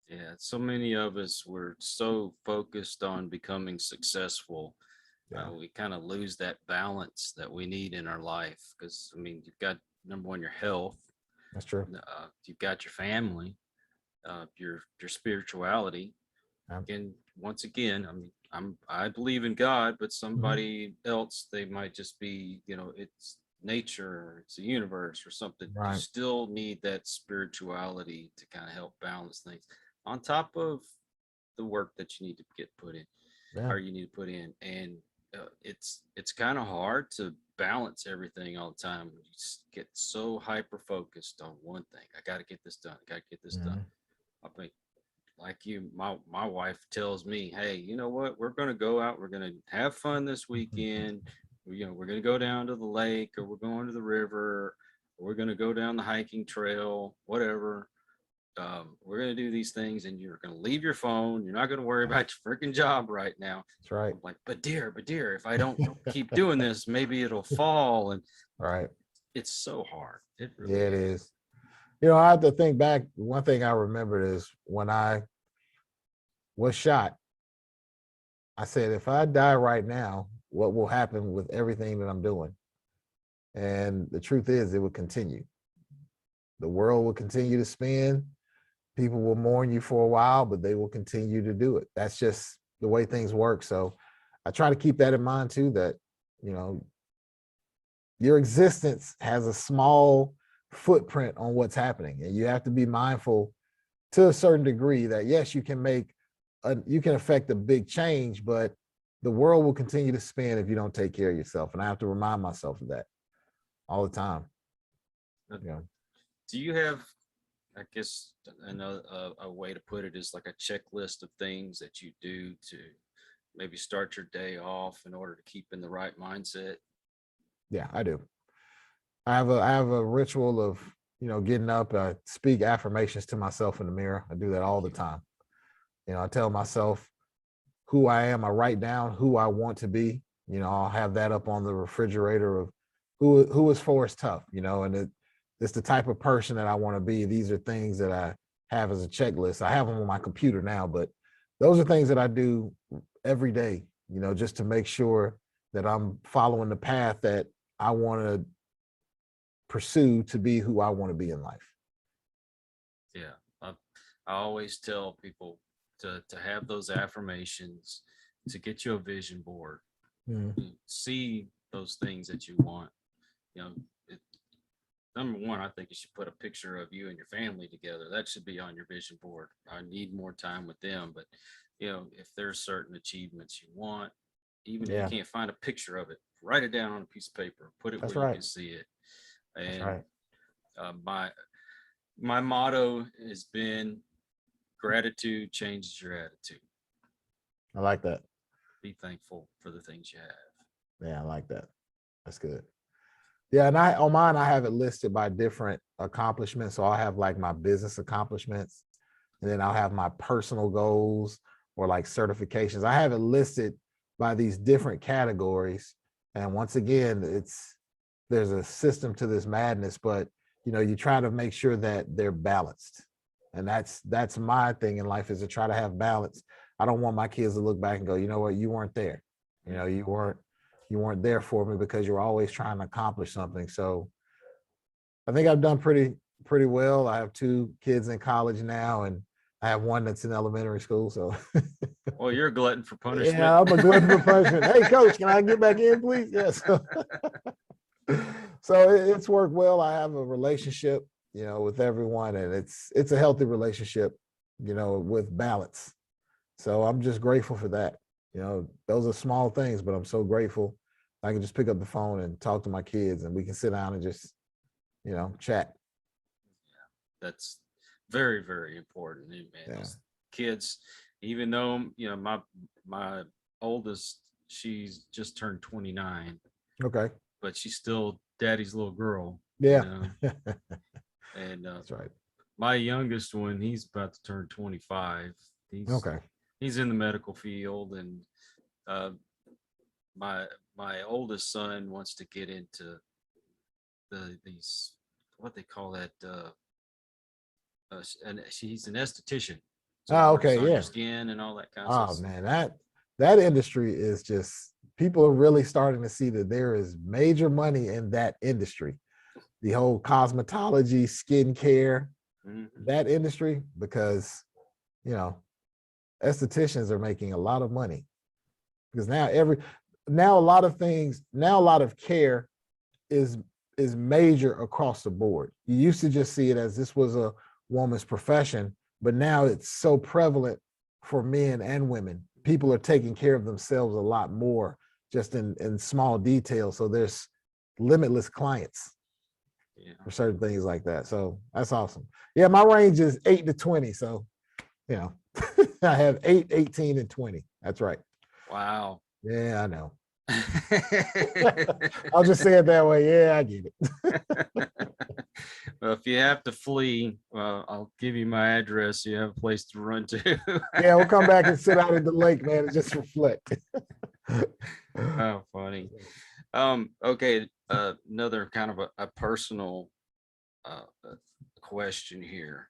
Yeah, so many of us were so focused on becoming successful. Yeah. We kind of lose that balance that we need in our life because, you've got, number one, your health, That's true. You've got your family, your spirituality. Yeah. And once again, I believe in God, but Mm-hmm. somebody else, they might just be, it's nature, or it's a universe or something. You Right. still need that spirituality to kind of help balance things on top of the work that you need to get put in, Yeah. or you need to put in. And it's kind of hard to balance everything all the time. You just get so hyper focused on one thing. I got to get this done. I got to get this done. I think, like you, my wife tells me, hey, you know what? We're going to go out. We're going to have fun this weekend. We're going to go down to the lake, or we're going to the river, or we're going to go down the hiking trail, whatever. We're going to do these things, and you're going to leave your phone. You're not going to worry about your freaking job right now. That's right. I'm like, but dear, if I don't keep doing this, maybe it'll fall. And Right. it's so hard. It really Yeah, it is. I have to think back. One thing I remembered is when I was shot, I said, if I die right now, what will happen with everything that I'm doing? And the truth is, it will continue. The world will continue to spin. People will mourn you for a while, but they will continue to do it. That's just the way things work. So I try to keep that in mind too, that, your existence has a small footprint on what's happening. And you have to be mindful to a certain degree that, yes, you can affect a big change, but the world will continue to spin if you don't take care of yourself. And I have to remind myself of that all the time. Do you have, I guess, a way to put it is like a checklist of things that you do to maybe start your day off in order to keep in the right mindset? Yeah, I do. I have a ritual of, getting up. I speak affirmations to myself in the mirror. I do that all the time. I tell myself who I am. I write down who I want to be. I'll have that up on the refrigerator of who is Forrest Tuff, and it's the type of person that I want to be. These are things that I have as a checklist. I have them on my computer now, but those are things that I do every day, just to make sure that I'm following the path that I want to pursue to be who I want to be in life. Yeah. I always tell people to have those affirmations, to get you a vision board, see those things that you want. Number one, I think you should put a picture of you and your family together. That should be on your vision board. I need more time with them. But, if there's certain achievements you want, even if you can't find a picture of it, write it down on a piece of paper, put it where you can see it. And my motto has been, gratitude changes your attitude. I like that. Be thankful for the things you have. Yeah, I like that. That's good. Yeah, and on mine, I have it listed by different accomplishments. So I'll have like my business accomplishments, and then I'll have my personal goals or like certifications. I have it listed by these different categories. And once again, there's a system to this madness, but you try to make sure that they're balanced. And that's my thing in life, is to try to have balance. I don't want my kids to look back and go, you know what, you weren't there. You weren't there for me because you're always trying to accomplish something. So I think I've done pretty well. I have 2 kids in college now, and I have one that's in elementary school. So well, you're a glutton for punishment. Yeah, I'm a glutton for punishment. Hey, coach, can I get back in, please? Yes. So it's worked well. I have a relationship, with everyone, and it's a healthy relationship, with balance. So I'm just grateful for that. Those are small things, but I'm so grateful. I can just pick up the phone and talk to my kids, and we can sit down and just, chat. Yeah, that's very, very important. Man, kids, even though, my oldest, she's just turned 29. Okay. But she's still daddy's little girl. Yeah. And that's right. My youngest one, he's about to turn 25. He's in the medical field, and my oldest son wants to get into these, what they call that, and he's an esthetician. So okay, yeah. Skin and all that kind of stuff. Oh man, that industry is just, people are really starting to see that there is major money in that industry. the whole cosmetology, skincare, Mhm. that industry, because, you know, estheticians are making a lot of money because now a lot of things, now a lot of care is major across the board. You used to just see it as this was a woman's profession, but now it's so prevalent for men and women. People are taking care of themselves a lot more just in small details. So there's limitless clients Yeah. for certain things like that. So that's awesome. Yeah, my range is 8 to 20. So, you know, I have 8, 18, and 20. That's right. Wow. Yeah, I know. I'll just say it that way. Yeah, I get it. Well, if you have to flee, I'll give you my address. So you have a place to run to. Yeah, we'll come back and sit out at the lake, man, and just reflect. Oh, funny. Okay. Another kind of a personal question here.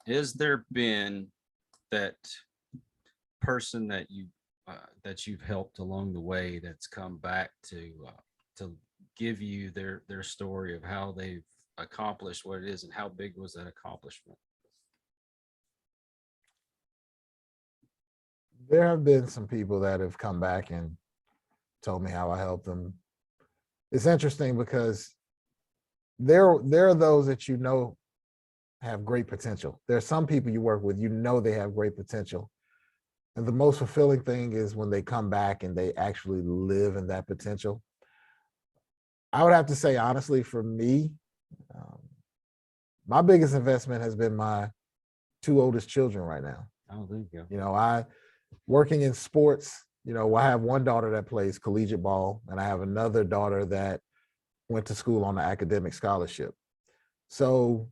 Has there been that person that you've helped along the way that's come back to give you their story of how they've accomplished what it is, and how big was that accomplishment? There have been some people that have come back and told me how I helped them. It's interesting because there are those that you know have great potential. There are some people you work with, you know they have great potential. And the most fulfilling thing is when they come back and they actually live in that potential. I would have to say, honestly, for me, um, my biggest investment has been my 2 oldest children right now. Oh, there you go. You know, I working in sports, you know, I have one daughter that plays collegiate ball, and I have another daughter that went to school on an academic scholarship. So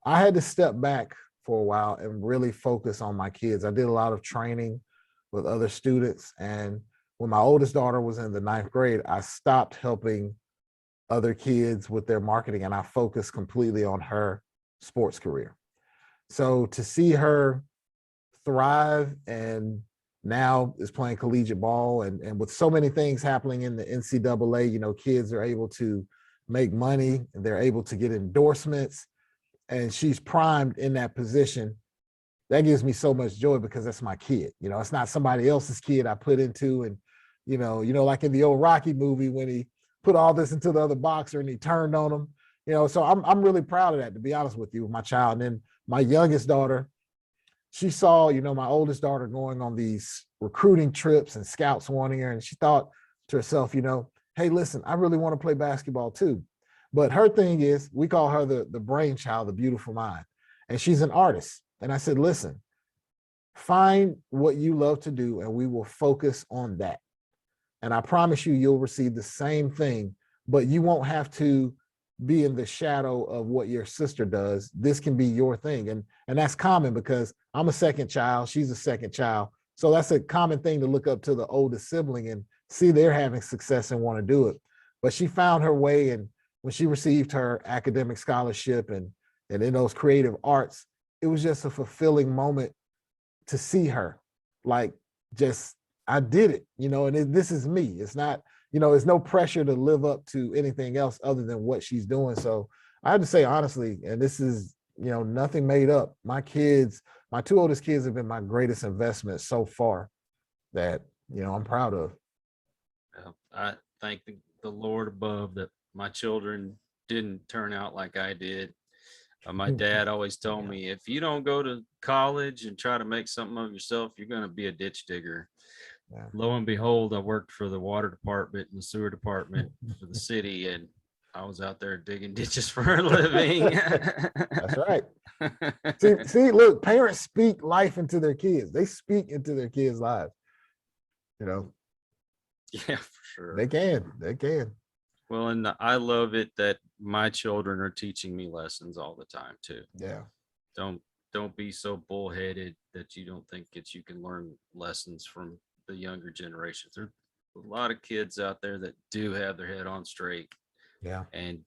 I had to step back for a while and really focus on my kids. I did a lot of training with other students. And when my oldest daughter was in the 9th grade, I stopped helping other kids with their marketing and I focused completely on her sports career. So to see her thrive and now is playing collegiate ball and with so many things happening in the NCAA, you know, kids are able to make money and they're able to get endorsements and she's primed in that position. That gives me so much joy because that's my kid. You know, it's not somebody else's kid I put into and, you know, like in the old Rocky movie when he put all this into the other boxer and he turned on him, you know, so I'm really proud of that, to be honest with you, with my child. And then my youngest daughter, she saw, you know, my oldest daughter going on these recruiting trips and scouts wanting her. And she thought to herself, you know, hey, listen, I really want to play basketball too. But her thing is, we call her the brainchild, the beautiful mind. And she's an artist. And I said, listen, find what you love to do and we will focus on that. And I promise you, you'll receive the same thing, but you won't have to be in the shadow of what your sister does. This can be your thing. And that's common because I'm a second child. She's a second child. So that's a common thing to look up to the oldest sibling and see they're having success and want to do it. But she found her way. And when she received her academic scholarship and in those creative arts, it was just a fulfilling moment to see her like just, I did it, you know, and this is me. It's not, you know, there's no pressure to live up to anything else other than what she's doing. So I have to say, honestly, and this is, you know, nothing made up. My kids, my 2 oldest kids have been my greatest investment so far that, you know, I'm proud of. I thank the Lord above that my children didn't turn out like I did. My dad always told me, if you don't go to college and try to make something of yourself, you're going to be a ditch digger. Yeah. Lo and behold, I worked for the water department and the sewer department for the city, and I was out there digging ditches for a living. That's right. See, look, parents speak life into their kids. They speak into their kids' lives. You know, Yeah, for sure. they can. Well, and I love it that my children are teaching me lessons all the time too. Yeah. Don't be so bullheaded that you don't think that you can learn lessons from the younger generations. There are a lot of kids out there that do have their head on straight. Yeah. And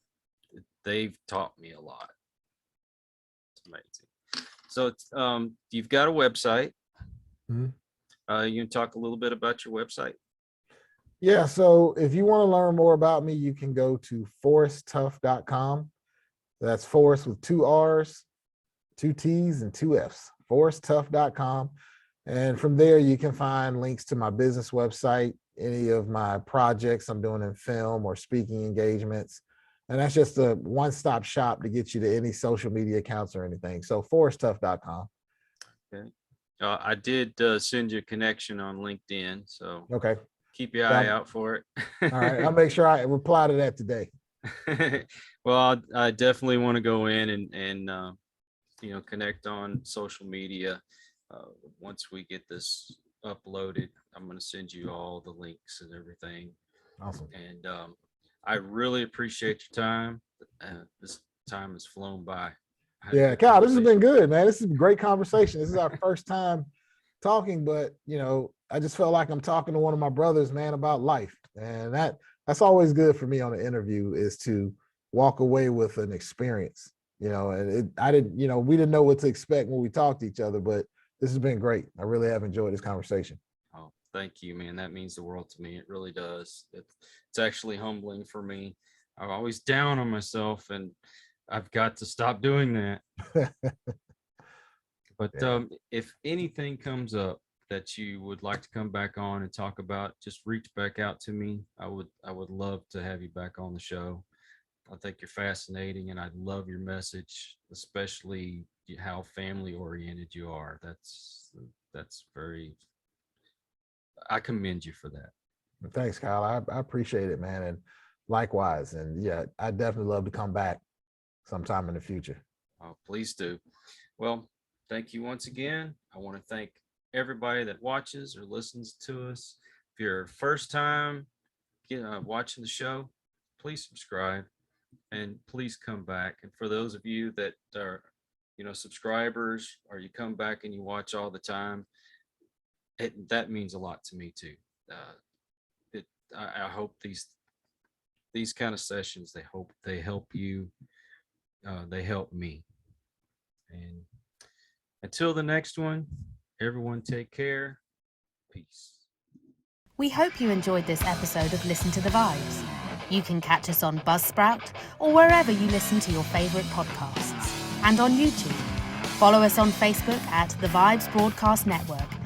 they've taught me a lot. It's amazing. So you've got a website. Mhm. You can talk a little bit about your website. Yeah, so if you want to learn more about me, you can go to forresttuff.com. That's Forrest with 2 R's, 2 T's, and 2 F's, forresttuff.com. And from there, you can find links to my business website, any of my projects I'm doing in film or speaking engagements. And that's just a one-stop shop to get you to any social media accounts or anything. So forresttuff.com. Okay. I did send you a connection on LinkedIn, so Okay. keep your eye out for it. All right. I'll make sure I reply to that today. Well, I definitely want to go in and connect on social media. Once we get this uploaded, I'm going to send you all the links and everything. Awesome. And I really appreciate your time. This time has flown by. Yeah, Kyle, this has been good, man. This is a great conversation. This is our first time talking, but I just felt like I'm talking to one of my brothers, man, about life. And that's always good for me on an interview, is to walk away with an experience, and we didn't know what to expect when we talked to each other, but this has been great. I really have enjoyed this conversation. Oh, thank you, man. That means the world to me. It really does. It's actually humbling for me. I'm always down on myself, and I've got to stop doing that. But Yeah. If anything comes up that you would like to come back on and talk about, just reach back out to me. I would love to have you back on the show. I think you're fascinating, and I love your message, especially how family oriented you are. That's very, I commend you for that. Thanks, Kyle. I appreciate it, man. And likewise. And yeah, I definitely love to come back sometime in the future. Oh, please do. Well, thank you once again. I want to thank everybody that watches or listens to us. If you're first time watching the show, please subscribe and please come back. And for those of you that are, subscribers, or you come back and you watch all the time, that means a lot to me too. I hope these kind of sessions, they help you. They help me. And until the next one, everyone take care. Peace. We hope you enjoyed this episode of Listen to the Vibes. You can catch us on Buzzsprout or wherever you listen to your favorite podcasts, and on YouTube. Follow us on Facebook at The Vibes Broadcast Network